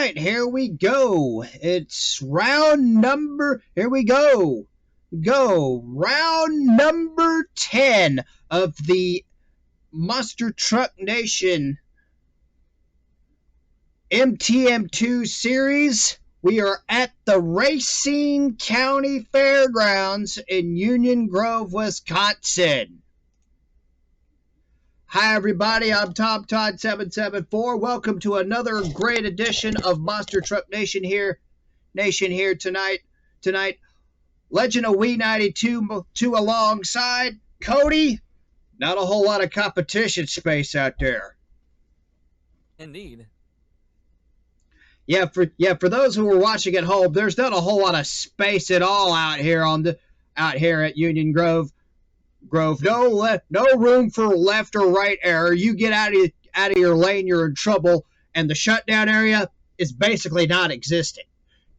right, here we go. It's round number, here we go. Round number 10 of the Monster Truck Nation M.T.N. series. We are at the Racine County Fairgrounds in Union Grove, Wisconsin. Hi everybody, I'm Tom Todd 774. Welcome to another great edition of Monster Truck Nation here tonight. Legend of Wee 92 alongside Cody. Not a whole lot of competition space out there. Indeed. Yeah, for those who are watching at home, there's not a whole lot of space at all out here at Union Grove. No room for left or right error. You get out of your lane, you're in trouble, and the shutdown area is basically non-existent.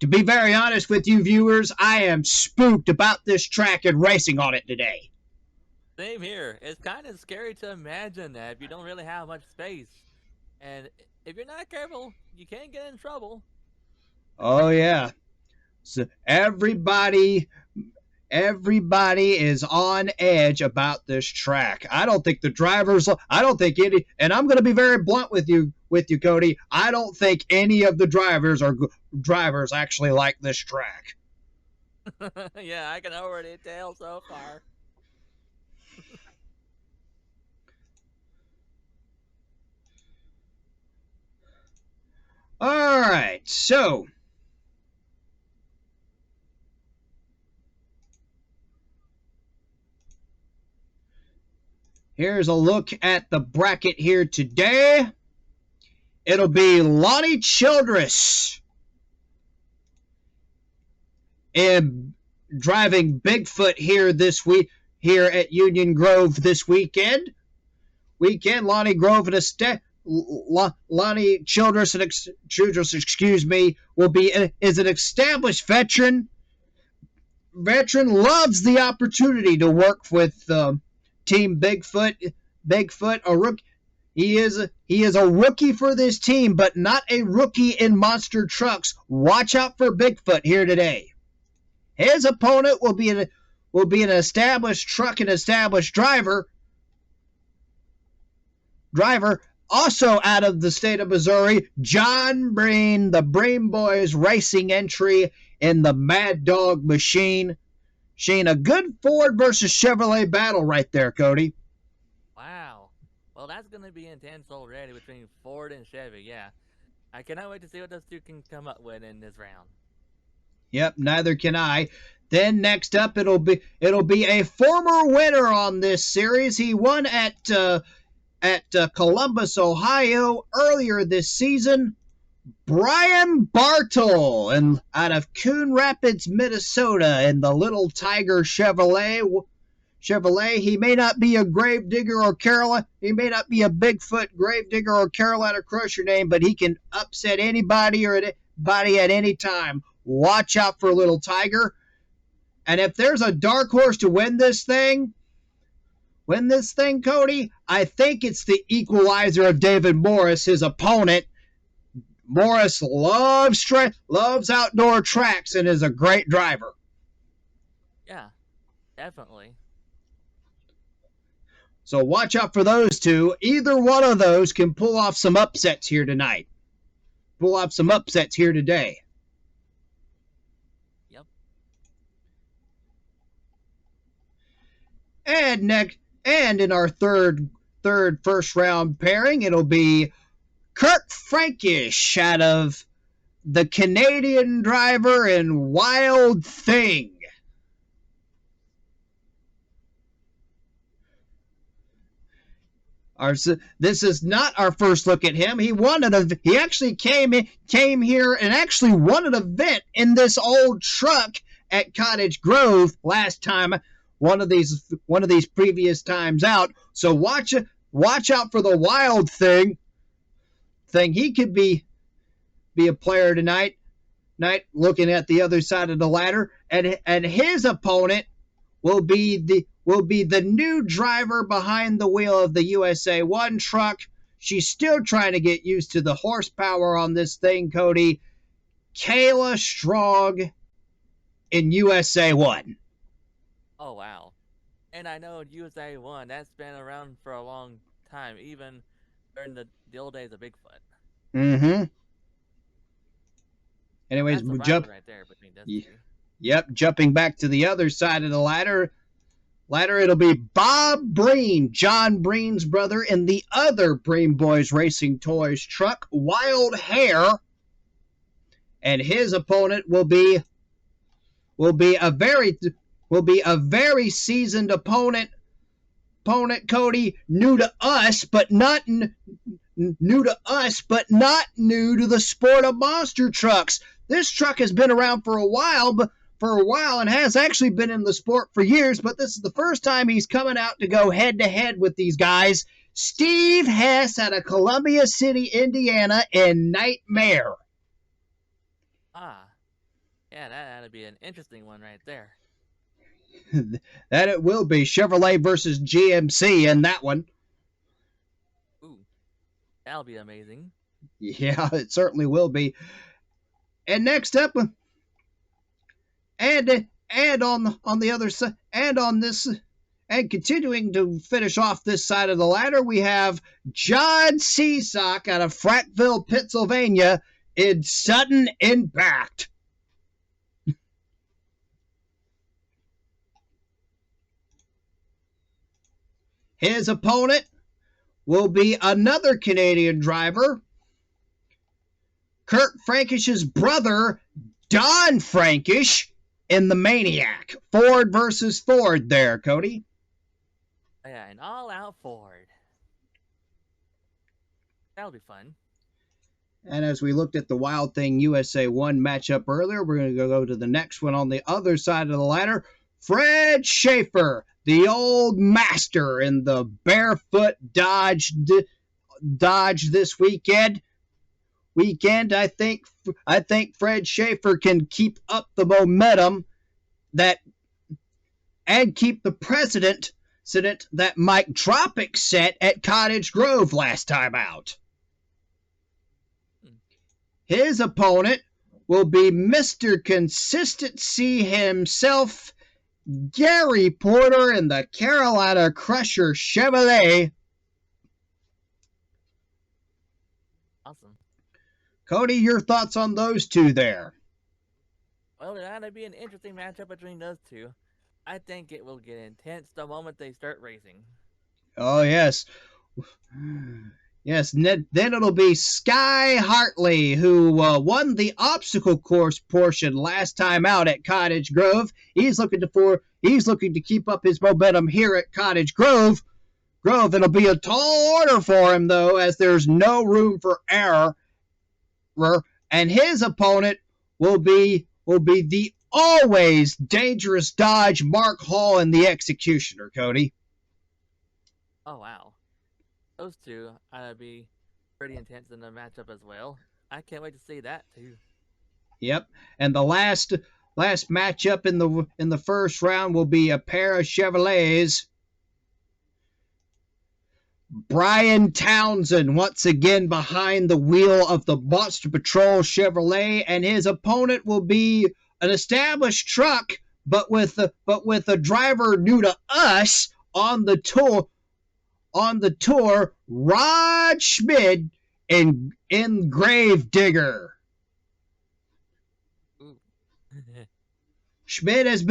To be very honest with you viewers, I am spooked about this track and racing on it today. Same here. It's kind of scary to imagine that if you don't really have much space. And if you're not careful, you can get in trouble. Oh yeah. So everybody is on edge about this track. I don't think any, and I'm going to be very blunt with you, Cody. I don't think any of the drivers actually like this track. Yeah, I can already tell so far. All right, so here's a look at the bracket here today. It'll be Lonnie Childress and driving Bigfoot here this week here at Union Grove this weekend. Lonnie Childress, is an established veteran. Loves the opportunity to work with Team Bigfoot. A rookie. He is a rookie for this team, but not a rookie in monster trucks. Watch out for Bigfoot here today. His opponent will be an established truck and established driver. Also out of the state of Missouri, John Breen, the Breen Boys racing entry in the Mad Dog Machine. A good Ford versus Chevrolet battle right there, Cody. Wow. Well, that's going to be intense already between Ford and Chevy, yeah. I cannot wait to see what those two can come up with in this round. Yep, neither can I. Then next up, it'll be a former winner on this series. He won at Columbus, Ohio earlier this season. Brian Bartle, and out of Coon Rapids, Minnesota, in the Little Tiger Chevrolet. He may not be a Gravedigger or Carolina. He may not be a Bigfoot, Gravedigger, or Carolina Crusher name, but he can upset anybody or anybody at any time. Watch out for Little Tiger. And if there's a dark horse to win this thing, Cody, I think it's the equalizer of David Morris, his opponent. Morris loves outdoor tracks and is a great driver. Yeah, definitely. So watch out for those two. Either one of those can pull off some upsets here tonight. Pull off some upsets here today. Yep. And in our third first round pairing, it'll be Kurt Frankish out of the Canadian driver and Wild Thing. This is not our first look at him. He actually came here and actually won an event in this old truck at Cottage Grove last time. One of these previous times out. So watch out for the Wild Thing. He could be a player tonight. Looking at the other side of the ladder, and his opponent will be the new driver behind the wheel of the USA 1 truck, She's still trying to get used to the horsepower on this thing, Cody. Kayla Strong in USA 1. Oh wow. And I know USA 1, that's been around for a long time, even during the old days of Bigfoot. Mm-hmm. Now Anyways, that's a jump. rivalry right there between those two. Yep, jumping back to the other side of the ladder. It'll be Bob Breen, John Breen's brother, in the other Breen Boys Racing Toys truck, Wild Hair, and his opponent will be a very seasoned opponent, Cody, new to us, but not new to the sport of monster trucks. This truck has been around for a while, and has actually been in the sport for years, but this is the first time he's coming out to go head to head with these guys. Steve Hess out of Columbia City, Indiana, in Nightmare. Ah, yeah, that ought to be an interesting one right there. That it will be. Chevrolet versus GMC in that one. Ooh, that'll be amazing. Yeah, it certainly will be. And next up, and on the other side, and on this, and continuing to finish off this side of the ladder, we have John Seasock out of Frackville, Pennsylvania, in Sudden Impact. His opponent will be another Canadian driver, Kurt Frankish's brother, Don Frankish, in the Maniac. Ford versus Ford there, Cody. Yeah, an all-out Ford. That'll be fun. And as we looked at the Wild Thing USA 1 matchup earlier, we're going to go to the next one on the other side of the ladder. Fred Schaefer, the old master in the barefoot Dodge this weekend. I think Fred Schaefer can keep up the momentum and keep the precedent that Mike Tropic set at Cottage Grove last time out. His opponent will be Mr. Consistency himself, Gary Porter, in the Carolina Crusher Chevrolet. Awesome. Cody, your thoughts on those two there? Well, that'll be an interesting matchup between those two. I think it will get intense the moment they start racing. Oh, yes. Yes, then it'll be Sky Hartley, who won the obstacle course portion last time out at Cottage Grove. He's looking to keep up his momentum here at Cottage Grove. It'll be a tall order for him, though, as there's no room for error. And his opponent will be the always dangerous Dodge Mark Hall in the Executioner, Cody. Oh, wow. Those two ought to be pretty intense in the matchup as well. I can't wait to see that, too. Yep. And the last matchup in the first round will be a pair of Chevrolets. Brian Townsend once again behind the wheel of the Monster Patrol Chevrolet, and his opponent will be an established truck, but with a driver new to us on the tour, Rod Schmid in Grave Digger. Schmid has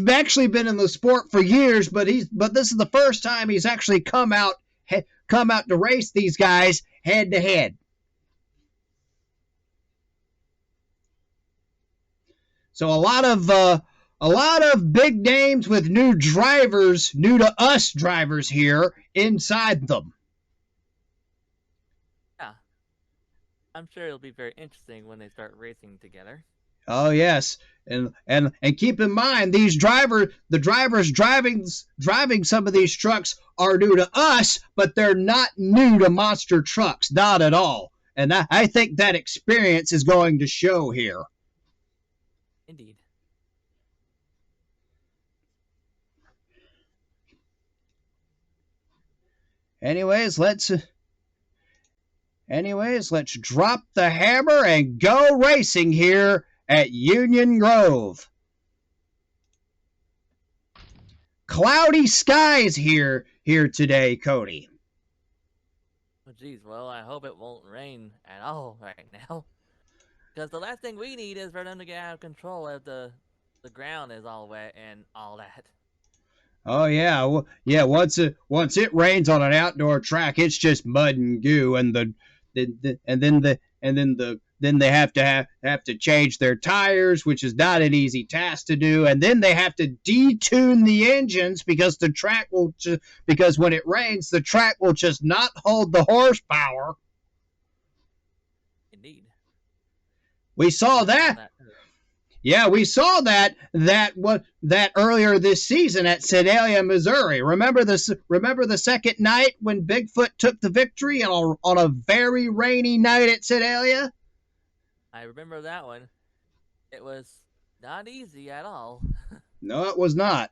actually been in the sport for years, but this is the first time he's actually come out to race these guys head to head. So a lot of big names with new to us drivers here inside them. Yeah. I'm sure it'll be very interesting when they start racing together. Oh yes, and keep in mind the drivers driving some of these trucks are new to us, but they're not new to monster trucks, not at all. And I think that experience is going to show here. Indeed. Anyways, let's drop the hammer and go racing here at Union Grove. Cloudy skies here today, Cody. Oh, geez, well, I hope it won't rain at all right now. Because the last thing we need is for them to get out of control if the ground is all wet and all that. Oh yeah, well, yeah. Once it rains on an outdoor track, it's just mud and goo, and then they have to change their tires, which is not an easy task to do, and then they have to detune the engines because because when it rains, the track will just not hold the horsepower. Indeed. We saw that. Yeah, we saw that earlier this season at Sedalia, Missouri. Remember the second night when Bigfoot took the victory on a very rainy night at Sedalia? I remember that one. It was not easy at all. No, it was not.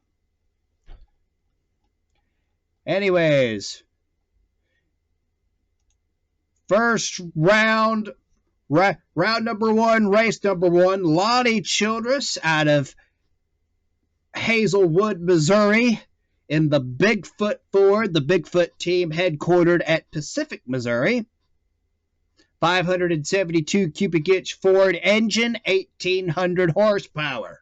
Anyways, first round, round number one, race number one, Lonnie Childress out of Hazelwood, Missouri, in the Bigfoot Ford, the Bigfoot team headquartered at Pacific, Missouri. 572 cubic inch Ford engine, 1,800 horsepower.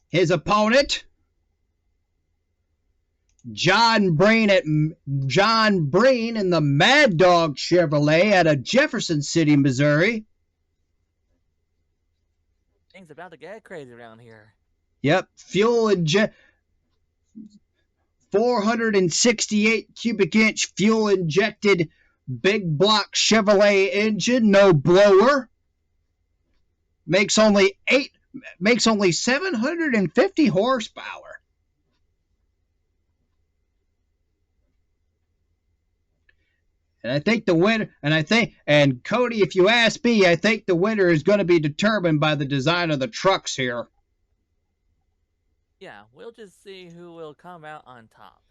His opponent, John Breen in the Mad Dog Chevrolet out of Jefferson City, Missouri. Things about to get crazy around here. Yep, 468 cubic inch fuel injected big block Chevrolet engine, no blower. Makes only 750 horsepower. And I think the winner, and Cody, if you ask me, I think the winner is going to be determined by the design of the trucks here. Yeah, we'll just see who will come out on top.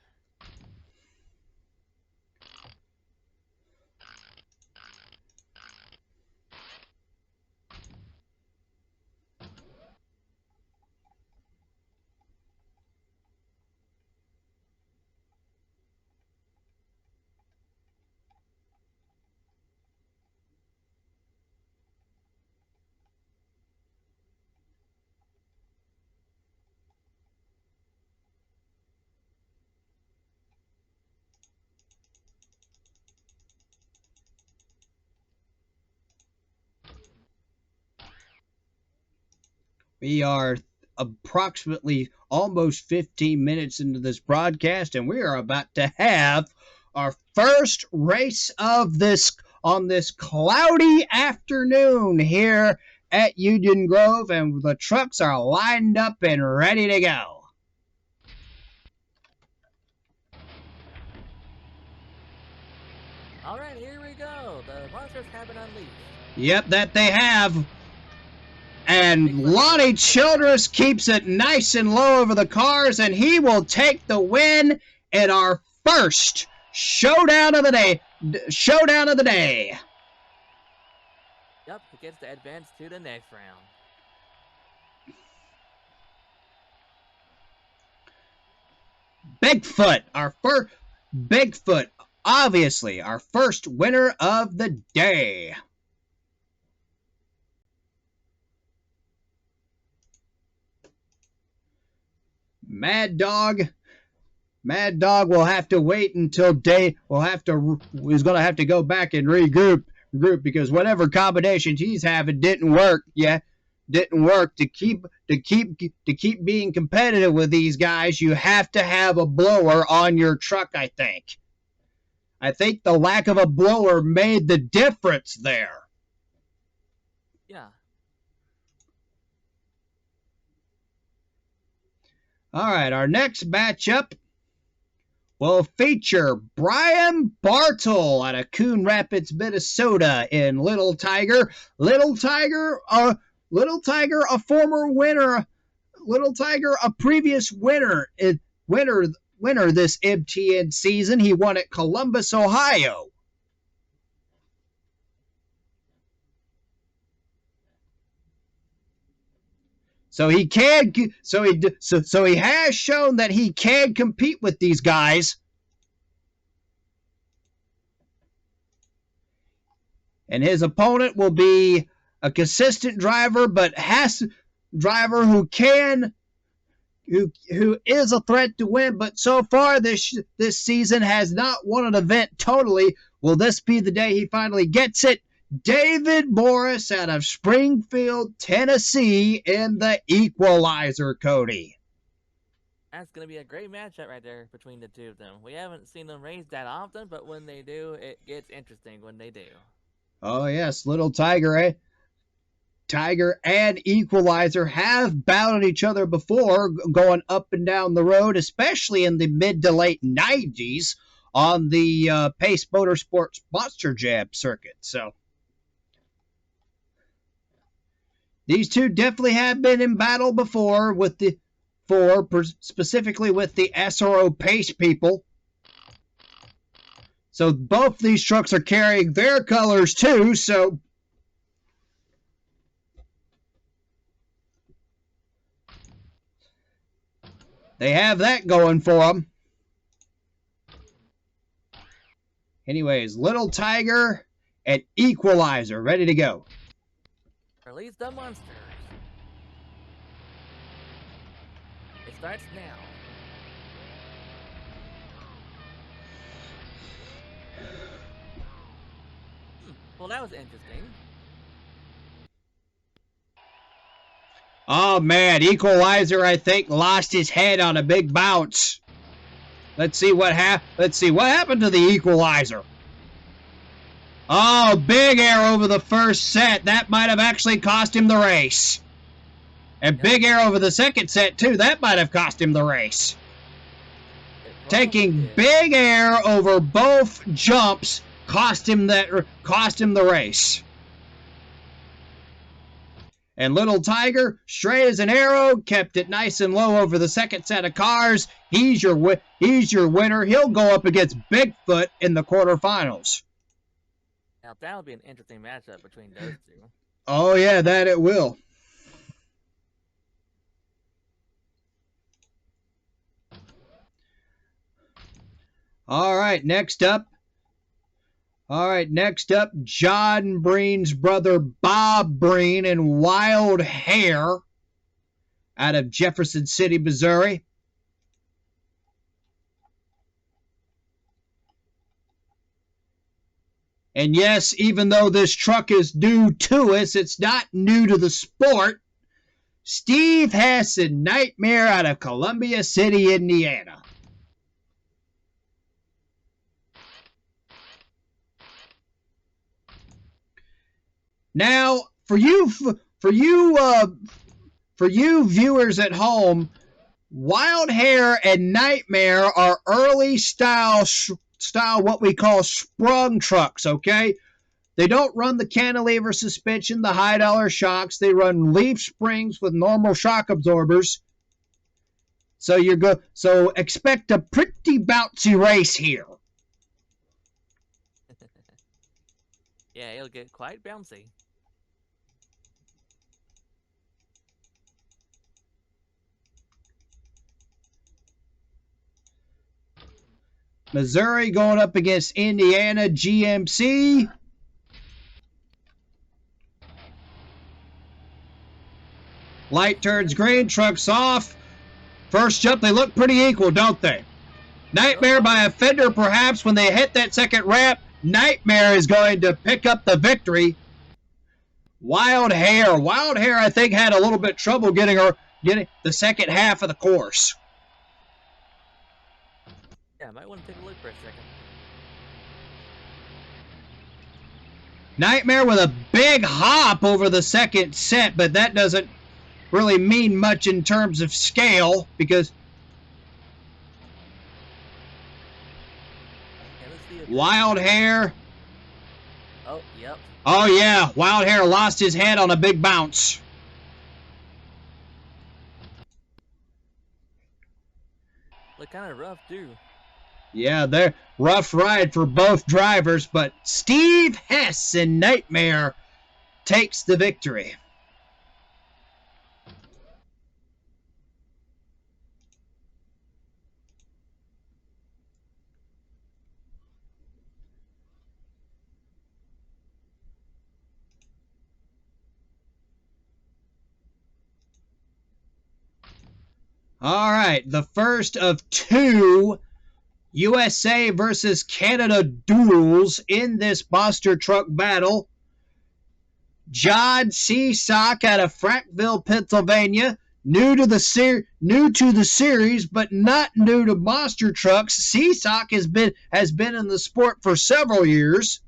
We are approximately almost 15 minutes into this broadcast, and we are about to have our first race of this on this cloudy afternoon here at Union Grove, and the trucks are lined up and ready to go. All right, here we go. The monsters have been unleashed. Yep, that they have. And Lonnie Childress keeps it nice and low over the cars, and he will take the win in our first showdown of the day. Yep, he gets to advance to the next round. Bigfoot, obviously our first winner of the day. Mad Dog will have to wait until day. He's going to have to go back and regroup because whatever combinations he's having didn't work. Yeah, didn't work. To keep being competitive with these guys, you have to have a blower on your truck. I think the lack of a blower made the difference there. Yeah. All right, our next matchup will feature Brian Bartle out of Coon Rapids, Minnesota in Little Tiger. Little Tiger, a former winner Little Tiger, a previous winner this M.T.N season. He won at Columbus, Ohio. So he can. So he has shown that he can compete with these guys. And his opponent will be a consistent driver, but driver who is a threat to win, but so far this season has not won an event totally. Will this be the day he finally gets it? David Morris out of Springfield, Tennessee in the Equalizer, Cody. That's going to be a great matchup right there between the two of them. We haven't seen them race that often, but when they do, it gets interesting when they do. Oh, yes, Little Tiger, eh? Tiger and Equalizer have battled each other before, going up and down the road, especially in the mid to late 90s on the Pace Motorsports Monster Jam circuit. So these two definitely have been in battle before specifically with the SRO Pace people. So both these trucks are carrying their colors too, so they have that going for them. Anyways, Little Tiger and Equalizer ready to go. Release the monsters. It starts now. Well, that was interesting. Oh, man, Equalizer, I think, lost his head on a big bounce. Let's see what happened to the Equalizer. Oh, big air over the first set. That might have actually cost him the race. And big air over the second set, too. That might have cost him the race. Taking big air over both jumps cost him the race. And Little Tiger, straight as an arrow, kept it nice and low over the second set of cars. He's your winner. He'll go up against Bigfoot in the quarterfinals. Now that'll be an interesting matchup between those two. Oh yeah, that it will. All right, next up, John Breen's brother Bob Breen and Wild Hair out of Jefferson City, Missouri. And yes, even though this truck is new to us, it's not new to the sport. Steve Hess and Nightmare out of Columbia City, Indiana. Now, for you viewers at home, Wild Hair and Nightmare are early style what we call sprung trucks, okay? They don't run the cantilever suspension, the high dollar shocks. They run leaf springs with normal shock absorbers. So expect a pretty bouncy race here. Yeah, it'll get quite bouncy. Missouri going up against Indiana GMC. Light turns green, trucks off. First jump, they look pretty equal, don't they? Nightmare by a fender, perhaps, when they hit that second ramp. Nightmare is going to pick up the victory. Wild Hair, I think, had a little bit trouble getting the second half of the course. Yeah, I might want to take a look for a second. Nightmare with a big hop over the second set, but that doesn't really mean much in terms of scale because Wild Hair. Oh, yep. Oh, yeah. Wild Hair lost his head on a big bounce. kind of rough too. Yeah, they're rough ride for both drivers, but Steve Hess in Nightmare takes the victory. All right, the first of two USA versus Canada duels in this monster truck battle. John Seasock out of Frankville, Pennsylvania, new to the series, but not new to monster trucks. Seasock has been in the sport for several years.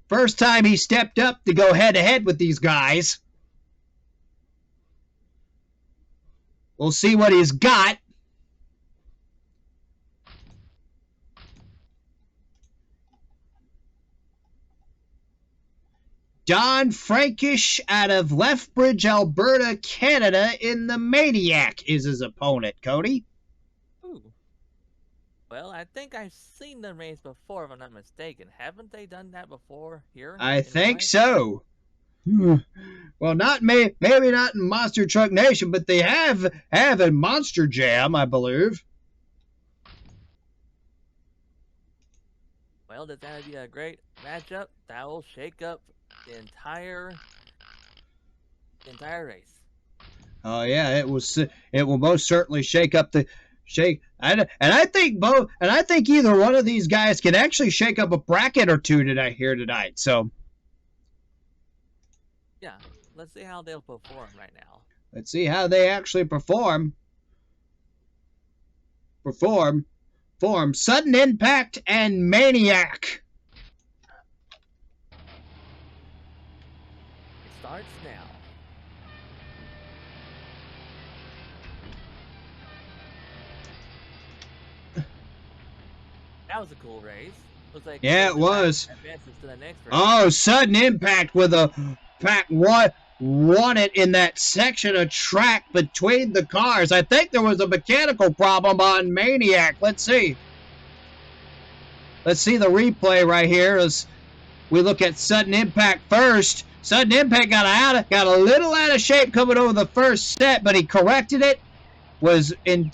First time he stepped up to go head to head with these guys. We'll see what he's got. Don Frankish out of Lethbridge, Alberta, Canada in the Maniac is his opponent, Cody. Ooh. Well, I think I've seen them race before, if I'm not mistaken. Haven't they done that before here? I think so. Well, maybe not in Monster Truck Nation, but they have in Monster Jam, I believe. Well, that's going to be a great matchup. That will shake up the entire race. Oh yeah, it will most certainly shake up the and I think either one of these guys can actually shake up a bracket or two tonight. So yeah, let's see how they'll perform right now. Let's see how they actually perform. Sudden Impact and Maniac. It starts now. That was a cool race. Looks like yeah, it was. Advances to the next race. Oh, Sudden Impact with a pack won it in that section of track between the cars. I think there was a mechanical problem on Maniac. Let's see. Let's see the replay right here as we look at Sudden Impact first. Sudden Impact got a little out of shape coming over the first set, but he corrected it. Was in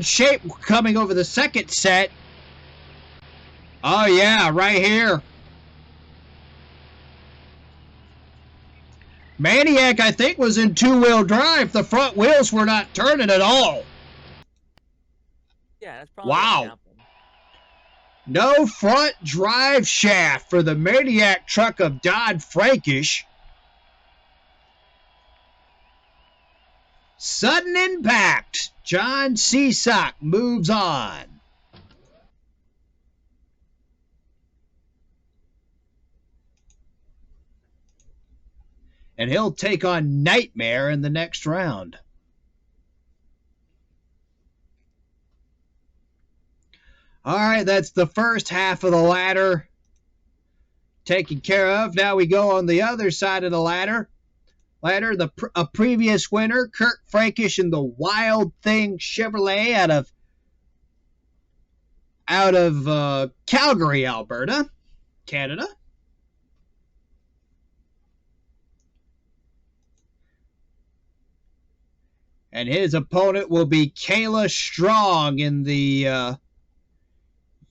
shape coming over the second set. Oh yeah, right here. Maniac, I think, was in two-wheel drive. The front wheels were not turning at all. Yeah, that's probably wow. No front drive shaft for the Maniac truck of Don Frankish. Sudden Impact. John Seasock moves on. And he'll take on Nightmare in the next round. All right, that's the first half of the ladder taken care of. Now we go on the other side of the ladder. A previous winner, Kurt Frankish in the Wild Thing Chevrolet out of Calgary, Alberta, Canada. And his opponent will be Kayla Strong in the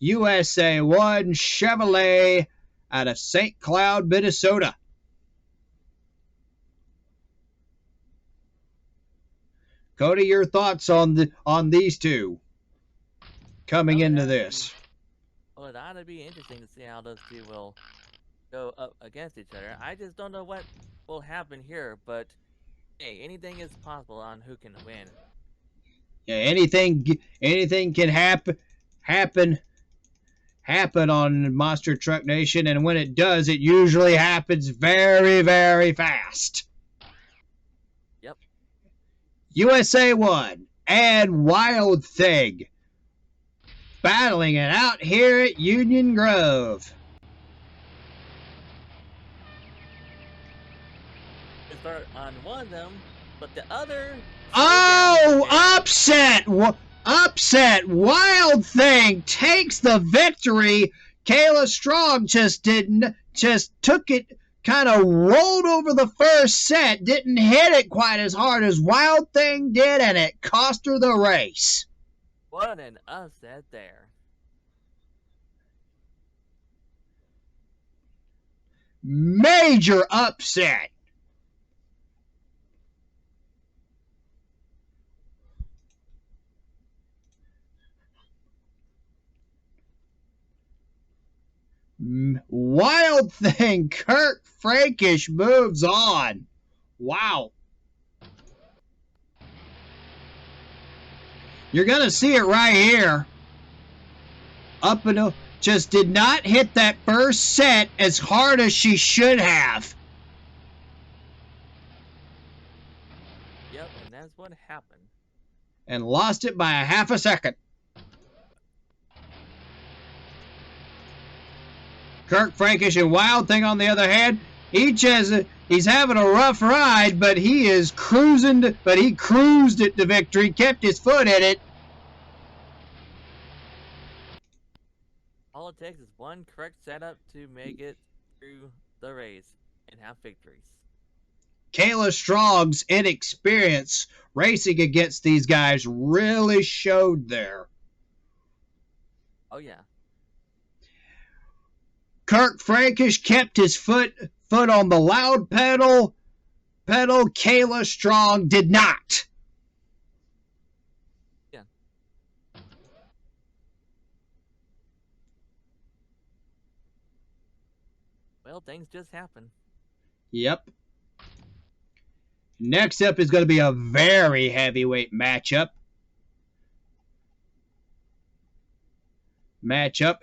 USA 1 Chevrolet out of St. Cloud, Minnesota. Cody, your thoughts on these two coming into this? Well, it ought to be interesting to see how those two will go up against each other. I just don't know what will happen here, but hey, anything is possible on who can win. Yeah, anything can happen on Monster Truck Nation, and when it does, it usually happens very, very fast. Yep. USA 1 and Wild Thing battling it out here at Union Grove. It's start on one of them, but the other slowed down a Oh, bit. upset! Upset! Wild Thing takes the victory. Kayla Strong just took it, kind of rolled over the first set, didn't hit it quite as hard as Wild Thing did, and it cost her the race. What an upset there. Major upset. Wild Thing, Kirk Frankish moves on. Wow. You're going to see it right here. Up and just did not hit that first set as hard as she should have. Yep, and that's what happened. And lost it by a half a second. Kirk Frankish and Wild Thing, on the other hand, he's having a rough ride, but he is cruising. But he cruised it to victory, kept his foot in it. All it takes is one correct setup to make it through the race and have victories. Kayla Strong's inexperience racing against these guys really showed there. Oh yeah. Kirk Frankish kept his foot on the loud pedal. Kayla Strong did not. Yeah. Well, things just happen. Yep. Next up is going to be a very heavyweight matchup.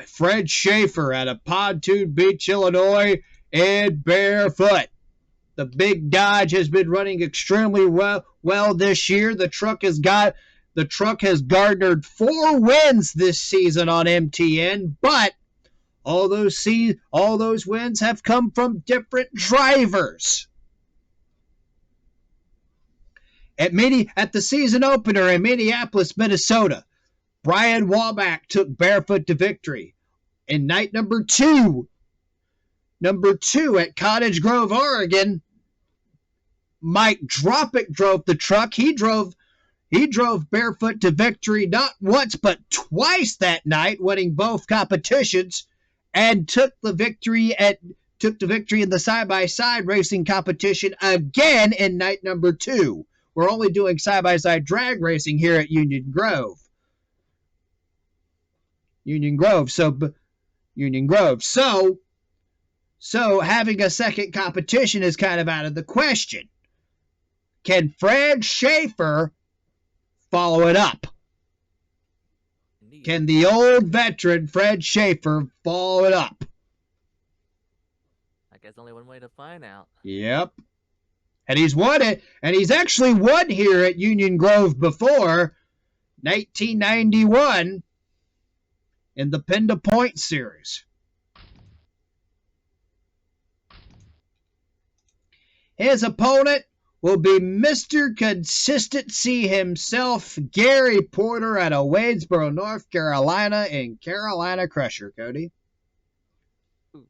Fred Schaefer out of Pontoon Beach, Illinois, and barefoot. The Big Dodge has been running extremely well this year. The truck has garnered 4 wins this season on M.T.N, but all those wins have come from different drivers. At the season opener in Minneapolis, Minnesota, Brian Womack took barefoot to victory. In night number two at Cottage Grove, Oregon, Mike Dropick drove the truck. He drove barefoot to victory not once but twice that night, winning both competitions, and took the victory in the side-by-side racing competition again in night number 2. We're only doing side-by-side drag racing here at Union Grove. So having a second competition is kind of out of the question. Can Fred Schaefer follow it up? Indeed. Can the old veteran Fred Schaefer follow it up? I guess only one way to find out. Yep. And he's won it. And he's actually won here at Union Grove before, 1991, in the Pin to Point series. His opponent will be Mr. Consistency himself, Gary Porter, out of Wadesboro, North Carolina, in Carolina Crusher, Cody. Ooh,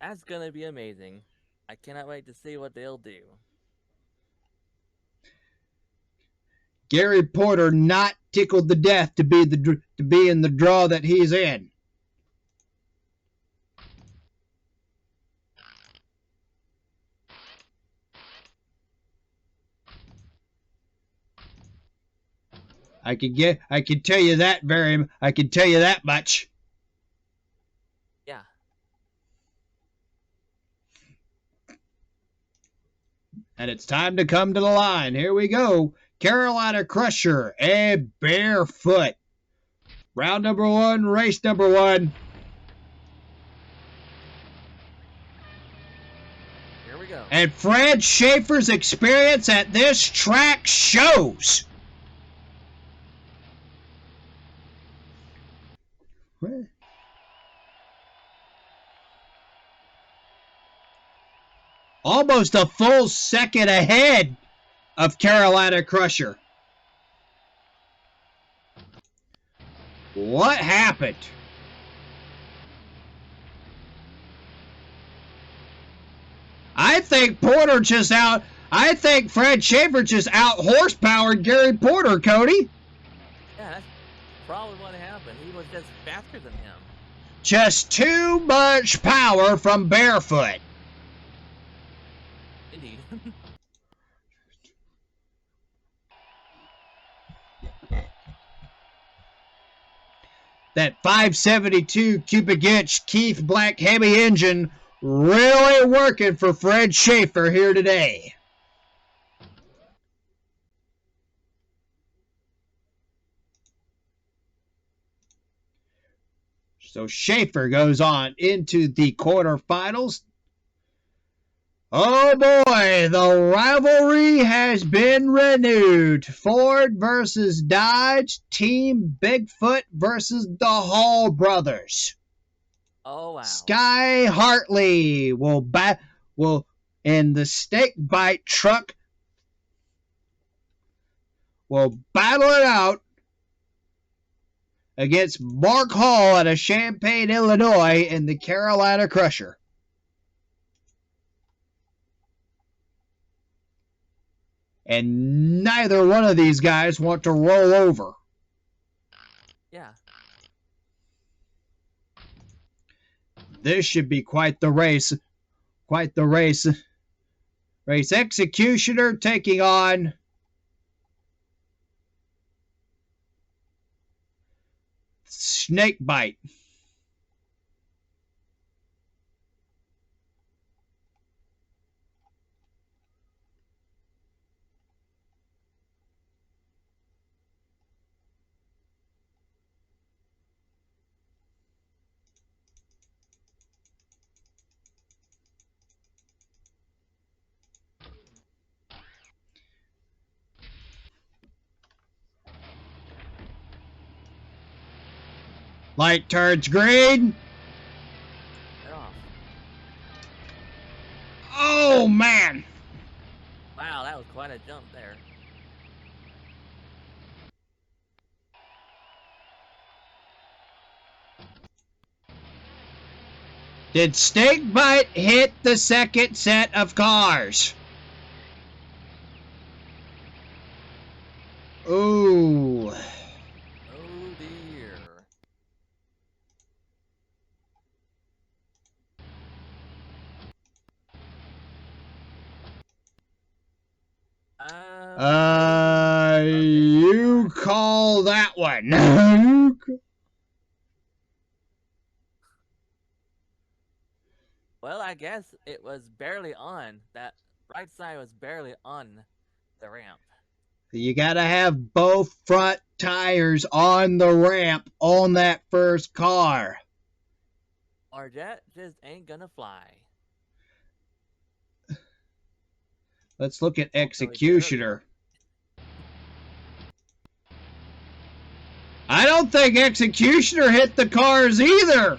that's going to be amazing. I cannot wait to see what they'll do. Gary Porter not tickled to death to be in the draw that he's in. I can tell you that much. Yeah. And it's time to come to the line. Here we go. Carolina Crusher and barefoot. Round number 1, race number 1. Here we go. And Fred Schaefer's experience at this track shows. almost a full second ahead of Carolina Crusher. What happened? I think Porter just out. I think Fred Schaefer just out horsepowered Gary Porter, Cody. Yeah, that's probably what happened. He was just faster than him. Just too much power from Barefoot. Indeed. That 572 cubic inch Keith Black Hemi engine really working for Fred Schaefer here today. So Schaefer goes on into the quarterfinals. Oh boy, the rivalry has been renewed. Ford versus Dodge, Team Bigfoot versus the Hall brothers. Oh wow. Sky Hartley will in the steak bite truck will battle it out against Mark Hall out of Champaign, Illinois in the Carolina Crusher. And neither one of these guys want to roll over. Yeah. This should be quite the race. Quite the race. Race Executioner taking on Snakebite. Light turns green. They're off. Oh, man. Wow, that was quite a jump there. Did Snakebite hit the second set of cars? Ooh. Oh dear. You call that one. Well, I guess it was barely on. That right side was barely on the ramp. You gotta have both front tires on the ramp on that first car. Or that just ain't gonna fly. Let's look at Executioner. I don't think Executioner hit the cars either.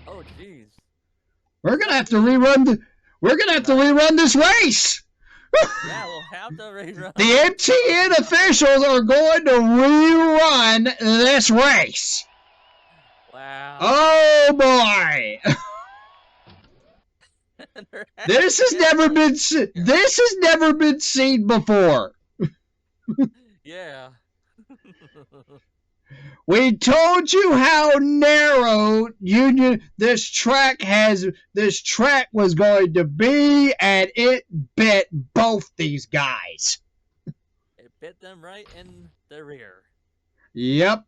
Oh jeez. We're gonna have to rerun this race. Yeah, we'll have to rerun. The M.T.N officials are going to rerun this race. Wow. Oh boy. This has never been seen before. Yeah. We told you how narrow this track was going to be, and it bit both these guys. It bit them right in the rear. Yep.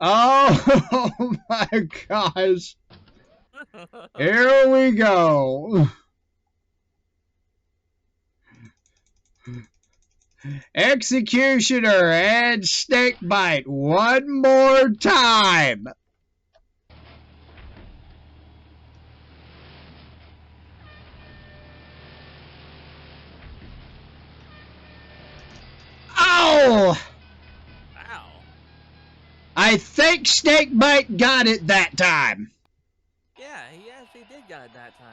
Oh my gosh. Here we go. Executioner and Snakebite one more time. Oh! Wow. I think Snakebite got it that time. Yeah, he actually did got it that time.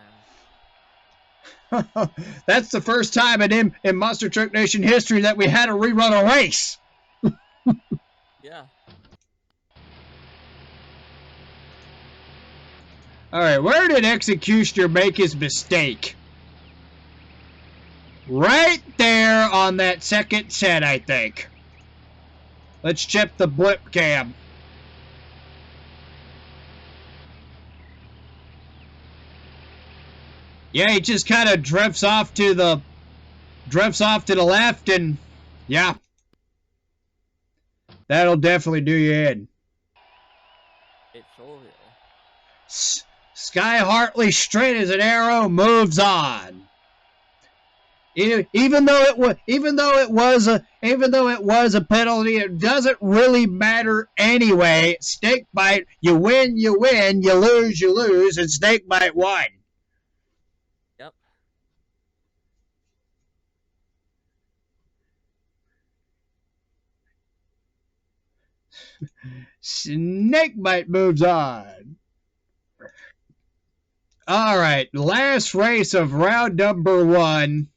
That's the first time in Monster Truck Nation history that we had to rerun a race. Yeah. All right, where did Executioner make his mistake? Right there on that second set, I think. Let's check the blip cam. Yeah, he just kind of drifts off to the left, and yeah, that'll definitely do you in. It sure will. Sky Hartley, straight as an arrow, moves on. Even though it was a penalty, it doesn't really matter anyway. Snakebite, you win, you lose, and Snakebite won. Yep. Snakebite moves on. All right, last race of round number 1.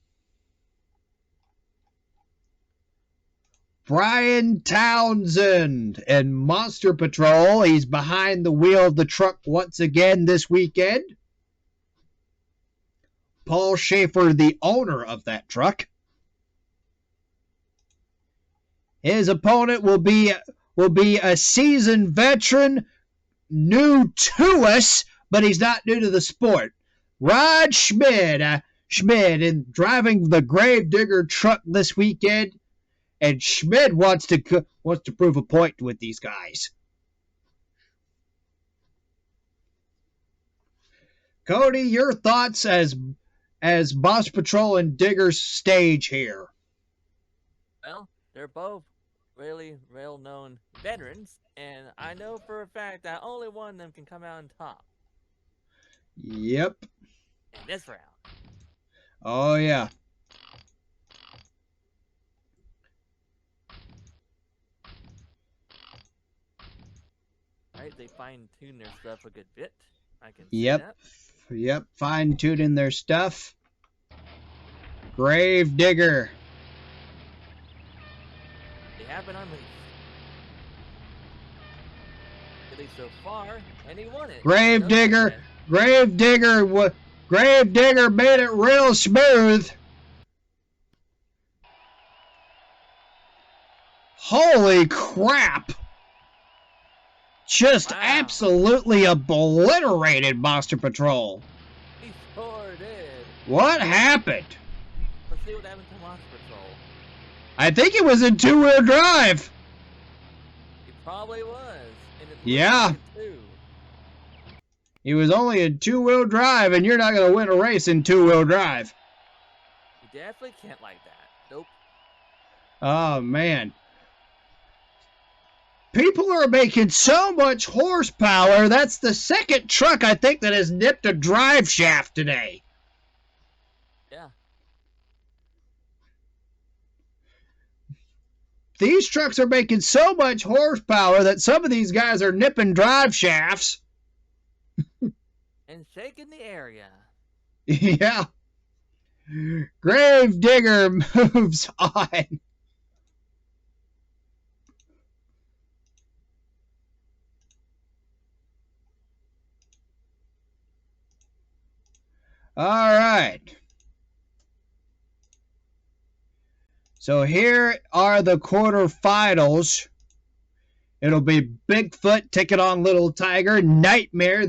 Brian Townsend and Monster Patrol. He's behind the wheel of the truck once again this weekend. Paul Schaefer, the owner of that truck. His opponent will be a seasoned veteran, new to us, but he's not new to the sport. Rod Schmid. Schmid in driving the Gravedigger truck this weekend. And Schmid wants to prove a point with these guys. Cody, your thoughts as Boss Patrol and Digger's stage here? Well, they're both really well-known veterans, and I know for a fact that only one of them can come out on top. Yep. In this round. Oh, yeah. Right, they fine-tune their stuff a good bit. I can see that. Yep, fine-tuning their stuff. Gravedigger. They have been unleashed. At least so far, and he won it. Gravedigger made it real smooth. Holy crap! Just absolutely obliterated Monster Patrol. He sure did. What happened? Let's see what happened to Monster Patrol. I think it was in 2-wheel drive. It probably was. Yeah. He was only in 2-wheel drive, and you're not going to win a race in 2-wheel drive. You definitely can't like that. Nope. Oh, man. People are making so much horsepower. That's the second truck, I think, that has nipped a drive shaft today. Yeah. These trucks are making so much horsepower that some of these guys are nipping drive shafts. And shaking the area. Yeah. Gravedigger moves on. All right. So here are the quarterfinals. It'll be Bigfoot taking on Little Tiger. Nightmare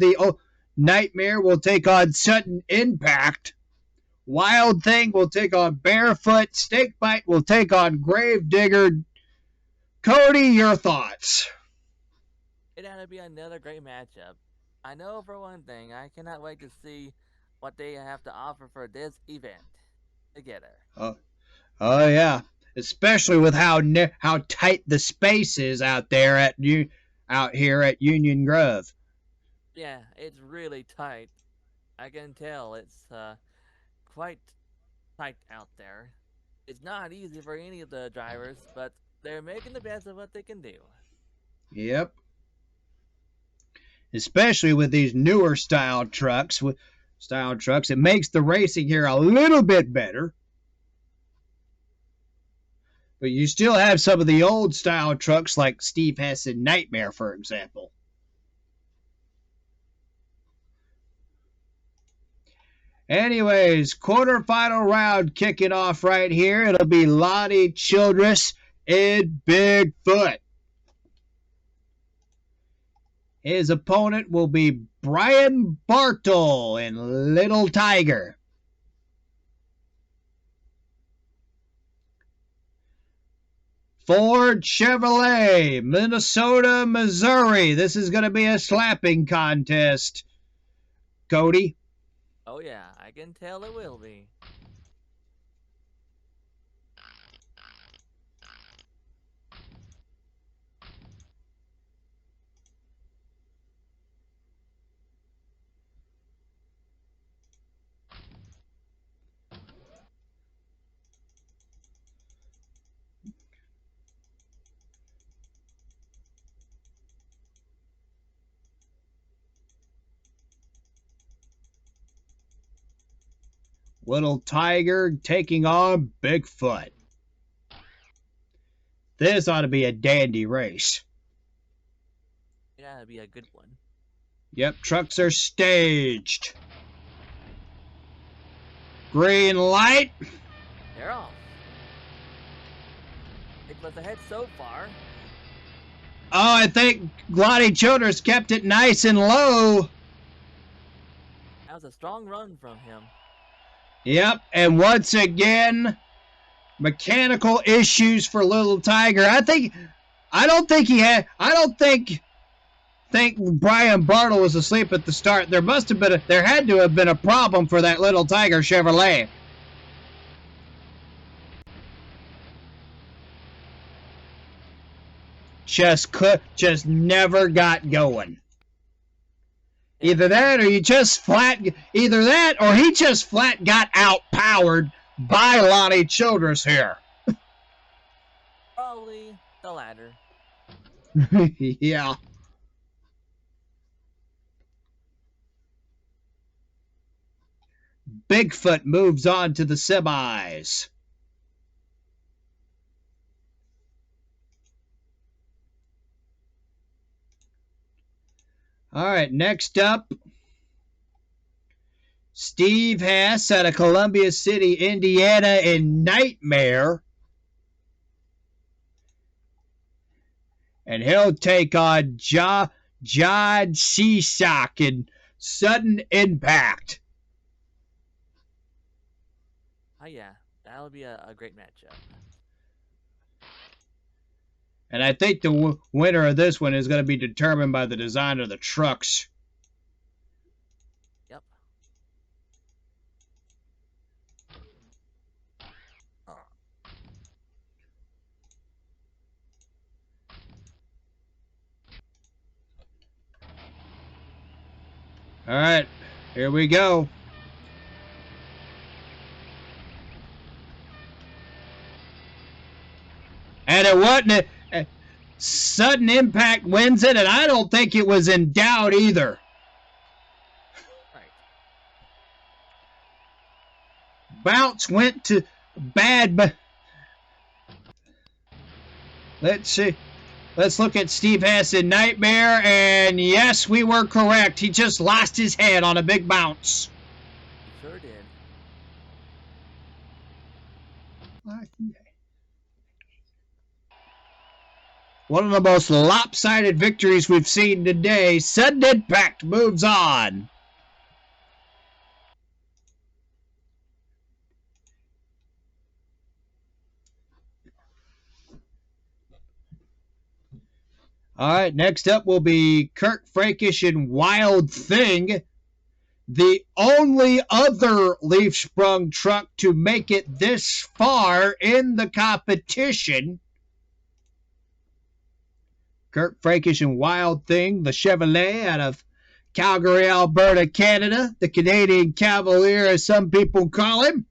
will take on Sudden Impact. Wild Thing will take on Barefoot. Snakebite will take on Gravedigger. Cody, your thoughts? It had to be another great matchup. I know for one thing, I cannot wait to see what they have to offer for this event together. Oh yeah, especially with how tight the space is out here at Union Grove. Yeah, it's really tight. I can tell it's quite tight out there. It's not easy for any of the drivers, but they're making the best of what they can do. Yep. Especially with these newer style trucks. style trucks. It makes the racing here a little bit better. But you still have some of the old style trucks like Steve Hess in Nightmare, for example. Anyways, quarterfinal round kicking off right here. It'll be Lonnie Childress and Bigfoot. His opponent will be Brian Bartle and Little Tiger. Ford Chevrolet, Minnesota, Missouri. This is going to be a slapping contest. Cody? Oh, yeah, I can tell it will be. Little Tiger taking on Bigfoot. This ought to be a dandy race. Yeah, it'd be a good one. Yep, trucks are staged. Green light. They're off. Bigfoot's ahead so far. Oh, I think Lonnie Childress kept it nice and low. That was a strong run from him. Yep, and once again, mechanical issues for Little Tiger. I don't think Brian Bartle was asleep at the start. There had to have been a problem for that Little Tiger Chevrolet. Just never got going. Either that or he just flat got outpowered by Lonnie Childress here. Probably the latter. Yeah. Bigfoot moves on to the semis. All right, next up, Steve Hess out of Columbia City, Indiana in Nightmare. And he'll take on John Seasock in Sudden Impact. Oh, yeah, that'll be a great matchup. And I think the winner of this one is going to be determined by the design of the trucks. Yep. All right, here we go. And it wasn't Sudden Impact wins it, and I don't think it was in doubt either. Right. Bounce went to bad, but let's see. Let's look at Steve Hess in Nightmare, and yes, we were correct. He just lost his head on a big bounce. He sure did. One of the most lopsided victories we've seen today. Sudden Impact moves on. All right, next up will be Kirk Frankish and Wild Thing, the only other Leaf Sprung truck to make it this far in the competition. Kirk Frankish and Wild Thing, the Chevrolet out of Calgary, Alberta, Canada, the Canadian Cavalier, as some people call him.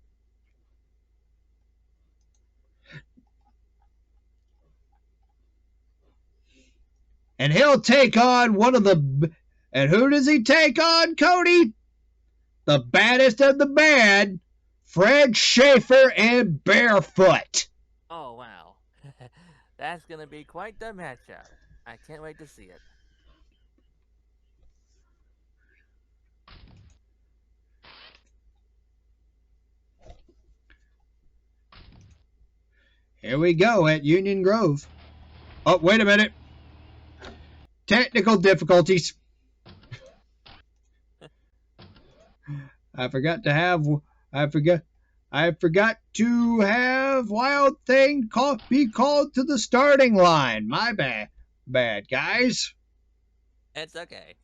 And he'll take on one of the... And who does he take on, Cody? the baddest of the bad, Fred Schaefer and Barefoot. Oh, wow. That's going to be quite the matchup. I can't wait to see it. Here we go at Union Grove. Oh, wait a minute. Technical difficulties. I forgot to have Wild Thing be called to the starting line. My bad, guys. It's okay.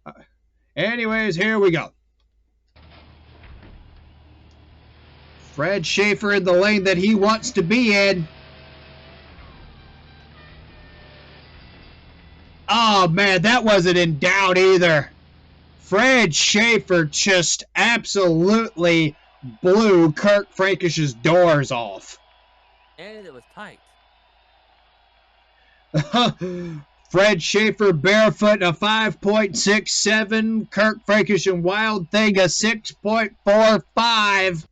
Anyways, here we go. Fred Schaefer in the lane that he wants to be in. Oh, man, that wasn't in doubt either. Fred Schaefer just absolutely blew Kirk Frankish's doors off. And it was tight. Fred Schaefer barefoot a 5.67. Kirk Frankish and Wild Thing a 6.45.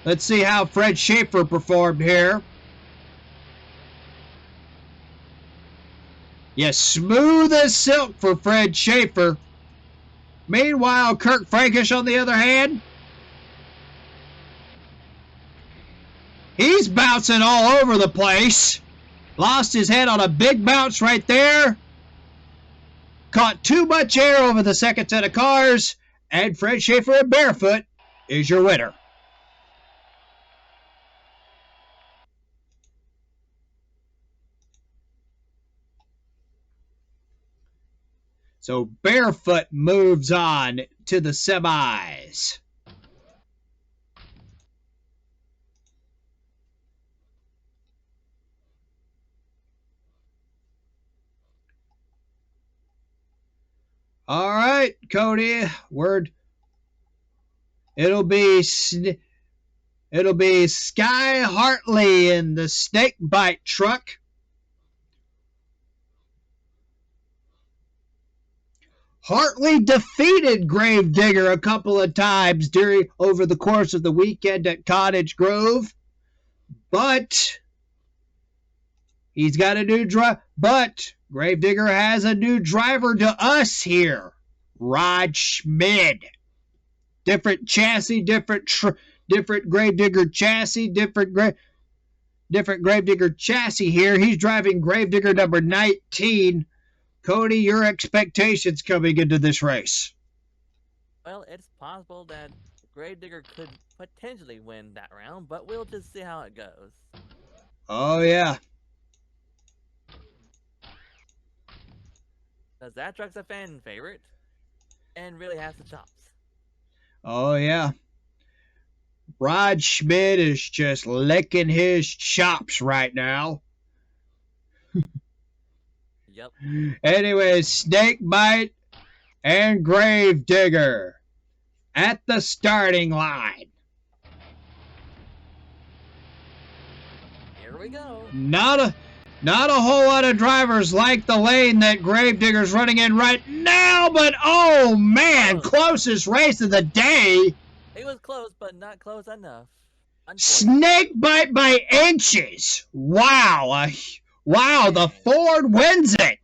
Let's see how Fred Schaefer performed here. Yes, smooth as silk for Fred Schaefer. Meanwhile, Kirk Frankish, on the other hand, he's bouncing all over the place. Lost his head on a big bounce right there. Caught too much air over the second set of cars. And Fred Schaefer at barefoot is your winner. So barefoot moves on to the semis. All right, Cody. It'll be Sky Hartley in the snake bite truck. Hartley defeated Gravedigger a couple of times over the course of the weekend at Cottage Grove, but he's got a new driver. But Gravedigger has a new driver to us here, Rod Schmid. Different chassis, different Gravedigger chassis, different Gravedigger chassis here. He's driving Gravedigger number 19. Cody, your expectations coming into this race? Well, it's possible that Gravedigger could potentially win that round, but we'll just see how it goes. Oh, yeah. Because that truck's a fan favorite and really has the chops. Oh, yeah. Rod Schmid is just licking his chops right now. Yep. Anyways, Snakebite and Gravedigger at the starting line. Here we go. Not a whole lot of drivers like the lane that Gravedigger's running in right now, but oh man, closest race of the day. It was close, but not close enough. Snakebite by inches. Wow. Wow, the Ford wins it.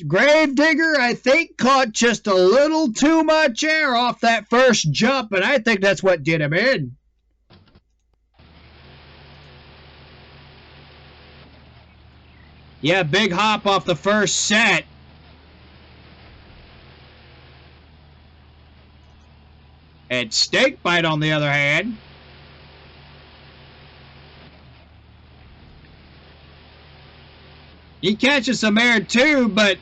Gravedigger, I think, caught just a little too much air off that first jump, and I think that's what did him in. Yeah, big hop off the first set. And Snakebite, on the other hand, he catches some air too, but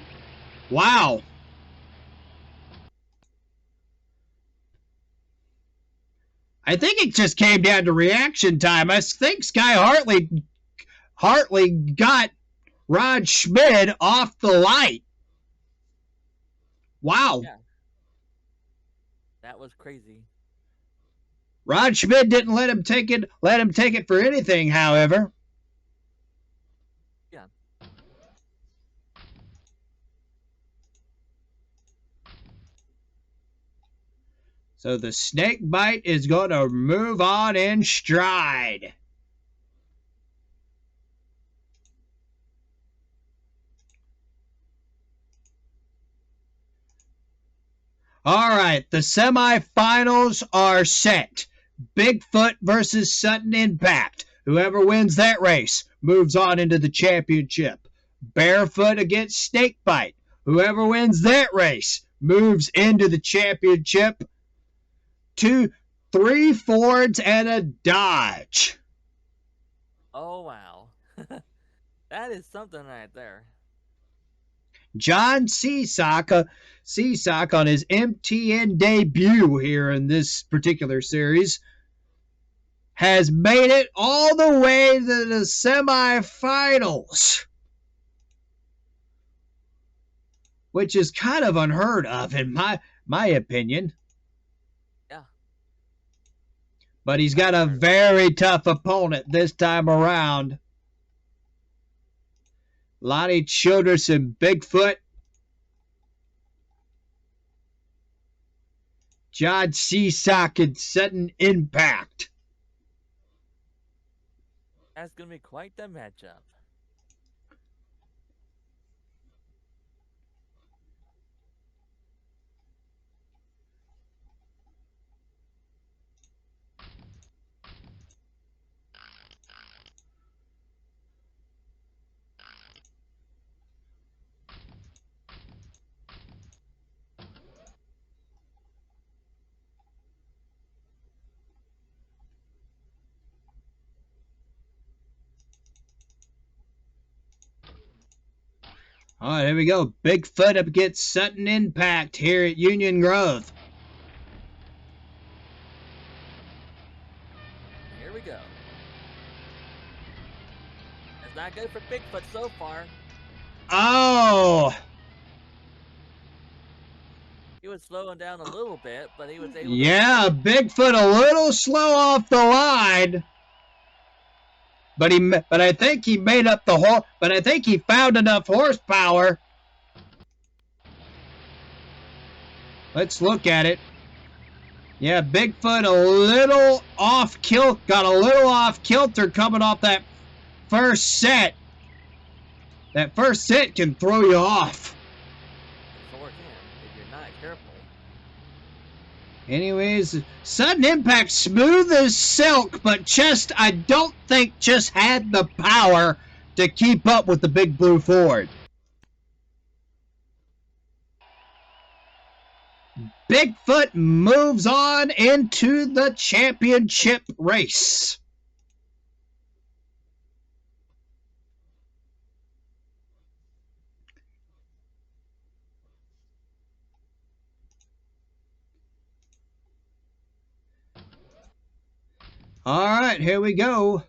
wow. I think it just came down to reaction time. I think Sky Hartley got Rod Schmid off the light. Wow. Yeah. That was crazy. Rod Schmid didn't let him take it for anything, however. Yeah. So the snake bite is going to move on in stride. All right, the semifinals are set. Bigfoot versus Sudden Impact. Whoever wins that race moves on into the championship. Barefoot against Snakebite. Whoever wins that race moves into the championship. 3 Fords and a Dodge. Oh, wow. That is something right there. John Seasock on his M.T.N debut here in this particular series has made it all the way to the semifinals, which is kind of unheard of in my opinion. Yeah. But he's got a very tough opponent this time around. Lonnie Childress and Bigfoot. John Seasock and Sudden Impact. That's going to be quite the matchup. All right, here we go. Bigfoot up against Sudden Impact here at Union Grove. Here we go. It's not good for Bigfoot so far. Oh! He was slowing down a little bit, but he was able to... Yeah, Bigfoot a little slow off the line. But I think he made up the but I think he found enough horsepower. Let's look at it. Yeah, Bigfoot got a little off kilter coming off that first set. That first set can throw you off. Sure can, if you're not careful. Anyways, Sudden Impact, smooth as silk, but I don't think just had the power to keep up with the big blue Ford. Bigfoot moves on into the championship race. All right, here we go.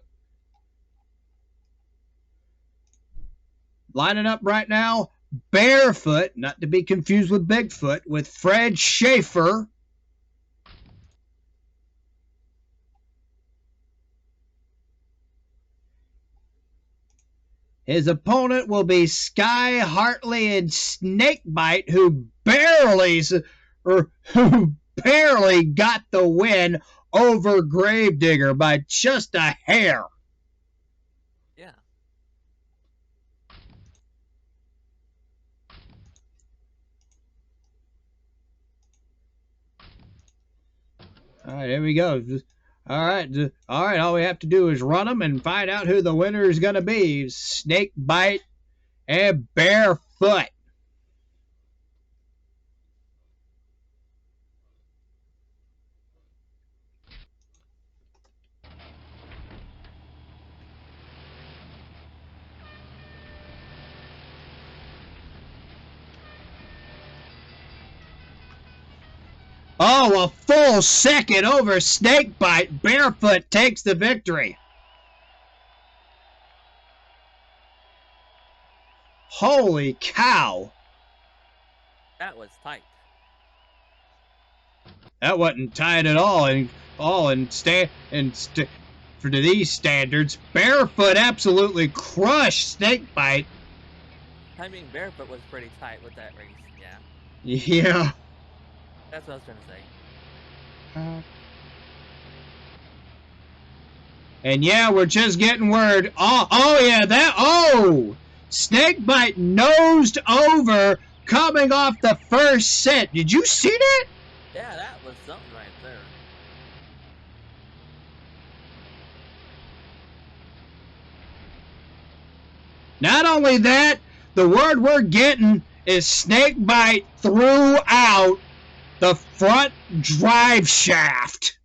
Lining up right now, Barefoot, not to be confused with Bigfoot, with Fred Schaefer. His opponent will be Sky Hartley and Snakebite, who barely got the win over Gravedigger by just a hair. Yeah. All right, here we go. All right. All we have to do is run them and find out who the winner is going to be. Snakebite and Barefoot. Oh, a full second over Snakebite. Barefoot takes the victory. Holy cow. That was tight. That wasn't tight at all. For these standards, Barefoot absolutely crushed Snakebite. I mean, Barefoot was pretty tight with that race, yeah. Yeah. That's what I was trying to say. And yeah, we're just getting word. Oh yeah, Snakebite nosed over coming off the first set. Did you see that? Yeah, that was something right there. Not only that, the word we're getting is Snakebite threw out the front drive shaft.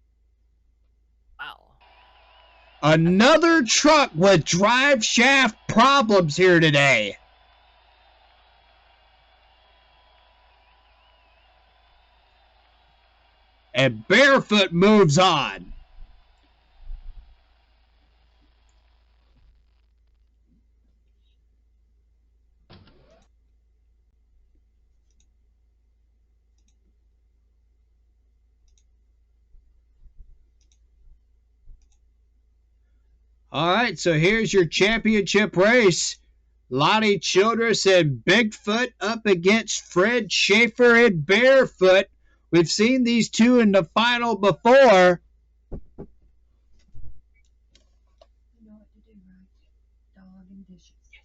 Wow. Another truck with drive shaft problems here today. And Barefoot moves on. All right, so here's your championship race. Lottie Childress and Bigfoot up against Fred Schaefer and Barefoot. We've seen these two in the final before. You know what to do, right? Dog and dishes. Yes.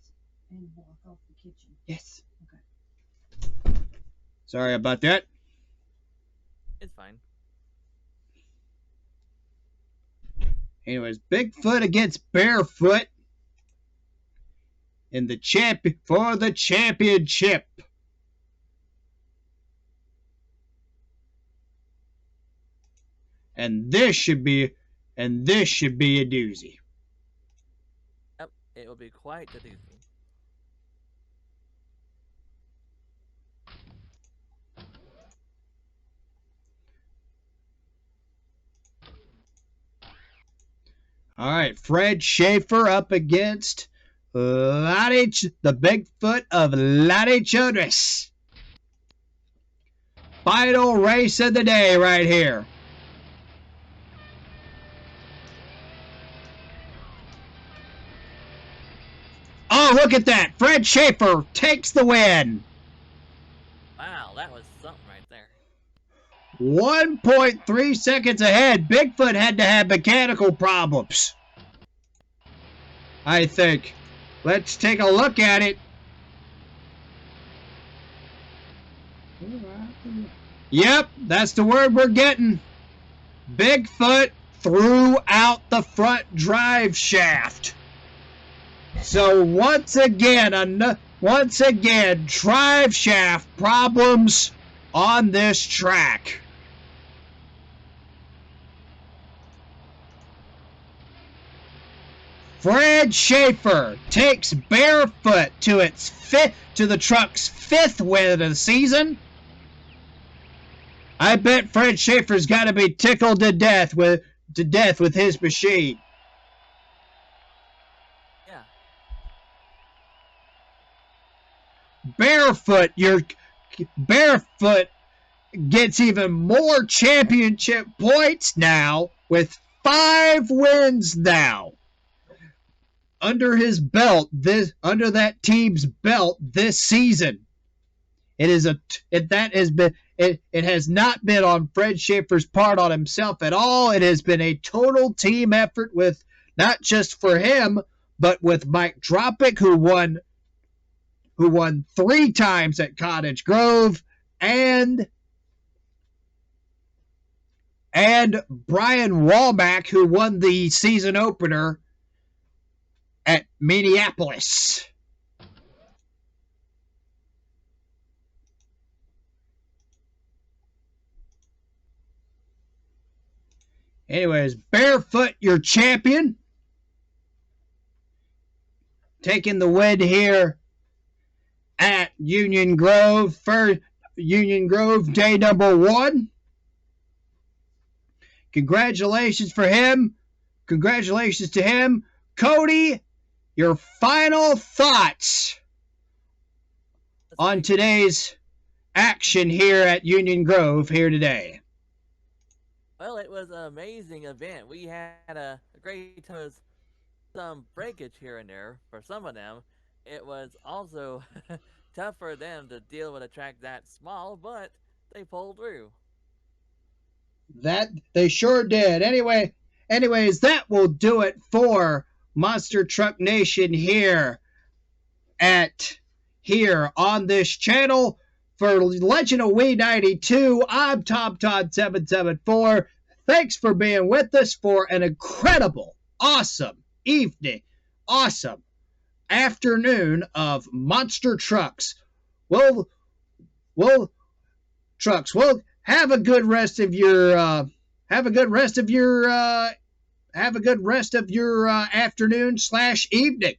And walk off the kitchen. Yes. Okay. Sorry about that. It's fine. Anyways, Bigfoot against Barefoot in the for the championship. And this should be a doozy. Yep, it will be quite the doozy. All right, Fred Schaefer up against Lottie, the Bigfoot of Lottie Childress. Final race of the day right here. Oh, look at that. Fred Schaefer takes the win. Wow, that was something right there. 1.3 seconds ahead. Bigfoot had to have mechanical problems, I think. Let's take a look at it. Yep, that's the word we're getting. Bigfoot threw out the front drive shaft. So once again, drive shaft problems on this track. Fred Schaefer takes Barefoot to the truck's fifth win of the season. I bet Fred Schaefer's got to be tickled to death with his machine. Yeah. Barefoot gets even more championship points now with 5 wins now under his belt, under that team's belt this season. It has not been on Fred Schaefer's part on himself at all. It has been a total team effort with not just for him, but with Mike Dropic, who won 3 times at Cottage Grove, and Brian Walmack, who won the season opener at Minneapolis. Anyways, Barefoot, your champion, taking the win here at Union Grove for Union Grove day number 1. Congratulations for him. Congratulations to him. Cody, your final thoughts on today's action here at Union Grove here today. Well, it was an amazing event. We had a great time. Some breakage here and there for some of them. It was also tough for them to deal with a track that small, but they pulled through. That they sure did. Anyways, that will do it for Monster Truck Nation here on this channel. For Legend of Wii 92, I'm Tom Todd 774. Thanks for being with us for an incredible, awesome evening, awesome afternoon of monster trucks. Well, trucks. Well, have a good rest of your afternoon / evening.